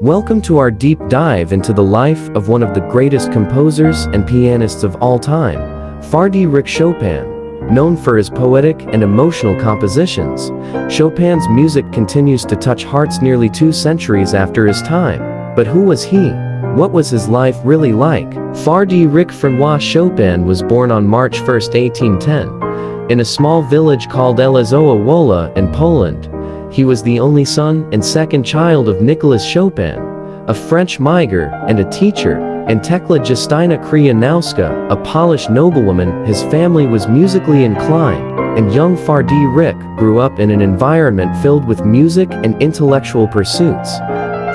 Welcome to our deep dive into the life of one of the greatest composers and pianists of all time, Frédéric Chopin. Known for his poetic and emotional compositions, Chopin's music continues to touch hearts nearly 2 centuries after his time. But who was he? What was his life really like? Frédéric François Chopin was born on March 1, 1810, in a small village called Żelazowa Wola in Poland. He was the only son and second child of Nicolas Chopin, a French migrant and a teacher, and Tekla Justyna Kryjanowska, a Polish noblewoman. His family was musically inclined, and young Frédéric grew up in an environment filled with music and intellectual pursuits.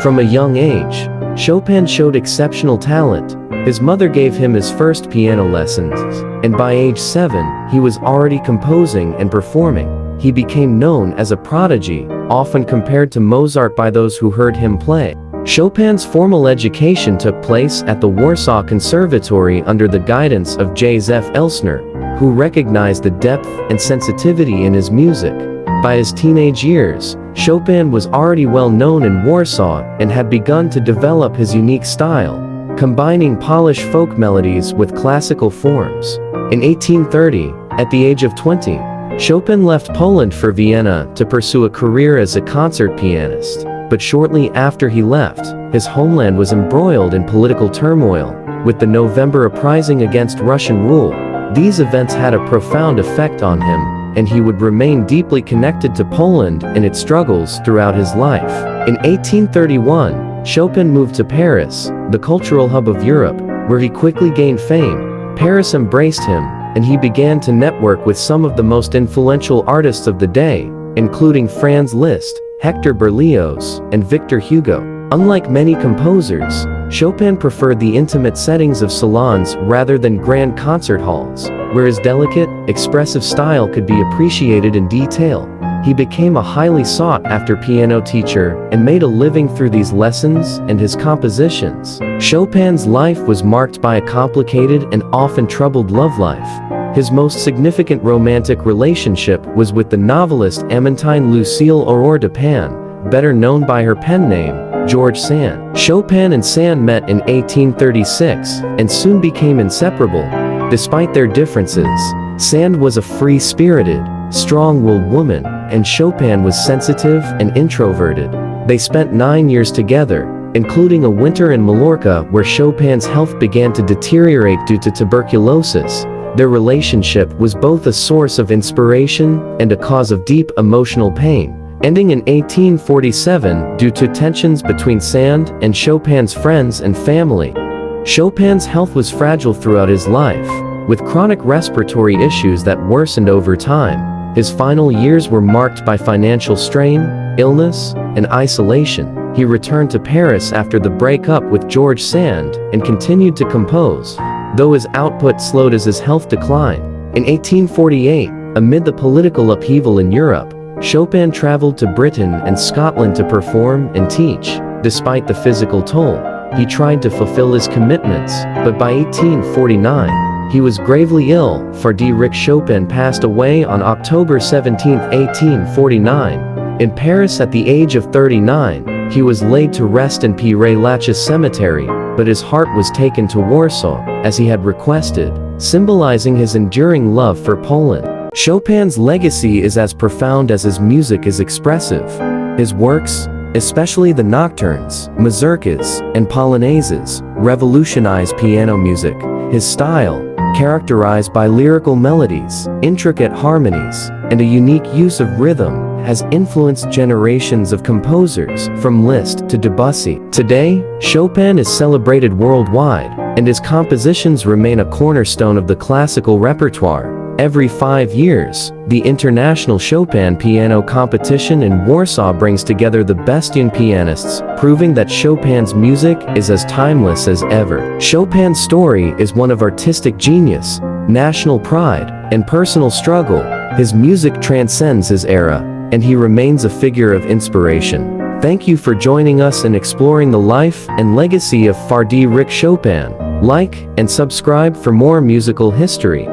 From a young age, Chopin showed exceptional talent. His mother gave him his first piano lessons, and by age 7, he was already composing and performing. He became known as a prodigy, often compared to Mozart by those who heard him play. Chopin's formal education took place at the Warsaw Conservatory under the guidance of Józef Elsner, who recognized the depth and sensitivity in his music. By his teenage years, Chopin was already well known in Warsaw and had begun to develop his unique style, combining Polish folk melodies with classical forms. In 1830, at the age of 20, Chopin left Poland for Vienna to pursue a career as a concert pianist. But shortly after he left, his homeland was embroiled in political turmoil, with the November uprising against Russian rule. These events had a profound effect on him, and he would remain deeply connected to Poland and its struggles throughout his life. In 1831, Chopin moved to Paris, the cultural hub of Europe, where he quickly gained fame. Paris embraced him, and he began to network with some of the most influential artists of the day, including Franz Liszt, Hector Berlioz, and Victor Hugo. Unlike many composers, Chopin preferred the intimate settings of salons rather than grand concert halls, where his delicate, expressive style could be appreciated in detail. He became a highly sought-after piano teacher and made a living through these lessons and his compositions. Chopin's life was marked by a complicated and often troubled love life. His most significant romantic relationship was with the novelist Amantine Lucile Aurore de Pan, better known by her pen name, George Sand. Chopin and Sand met in 1836 and soon became inseparable. Despite their differences, Sand was a free-spirited, strong-willed woman, and Chopin was sensitive and introverted. They spent 9 years together, including a winter in Mallorca where Chopin's health began to deteriorate due to tuberculosis. Their relationship was both a source of inspiration and a cause of deep emotional pain, ending in 1847 due to tensions between Sand and Chopin's friends and family. Chopin's health was fragile throughout his life, with chronic respiratory issues that worsened over time. His final years were marked by financial strain, illness, and isolation. He returned to Paris after the breakup with George Sand and continued to compose, though his output slowed as his health declined. In 1848, amid the political upheaval in Europe, Chopin traveled to Britain and Scotland to perform and teach. Despite the physical toll, he tried to fulfill his commitments, but by 1849, he was gravely ill. Frédéric Chopin passed away on October 17, 1849. In Paris at the age of 39, he was laid to rest in Père-Lachaise Cemetery, but his heart was taken to Warsaw, as he had requested, symbolizing his enduring love for Poland. Chopin's legacy is as profound as his music is expressive. His works, especially the nocturnes, mazurkas, and polonaises, revolutionized piano music. His style, characterized by lyrical melodies, intricate harmonies, and a unique use of rhythm, has influenced generations of composers, from Liszt to Debussy. Today, Chopin is celebrated worldwide, and his compositions remain a cornerstone of the classical repertoire. Every 5 years, the International Chopin Piano Competition in Warsaw brings together the best young pianists, proving that Chopin's music is as timeless as ever. Chopin's story is one of artistic genius, national pride, and personal struggle. His music transcends his era, and he remains a figure of inspiration. Thank you for joining us in exploring the life and legacy of Frédéric Chopin. Like and subscribe for more musical history.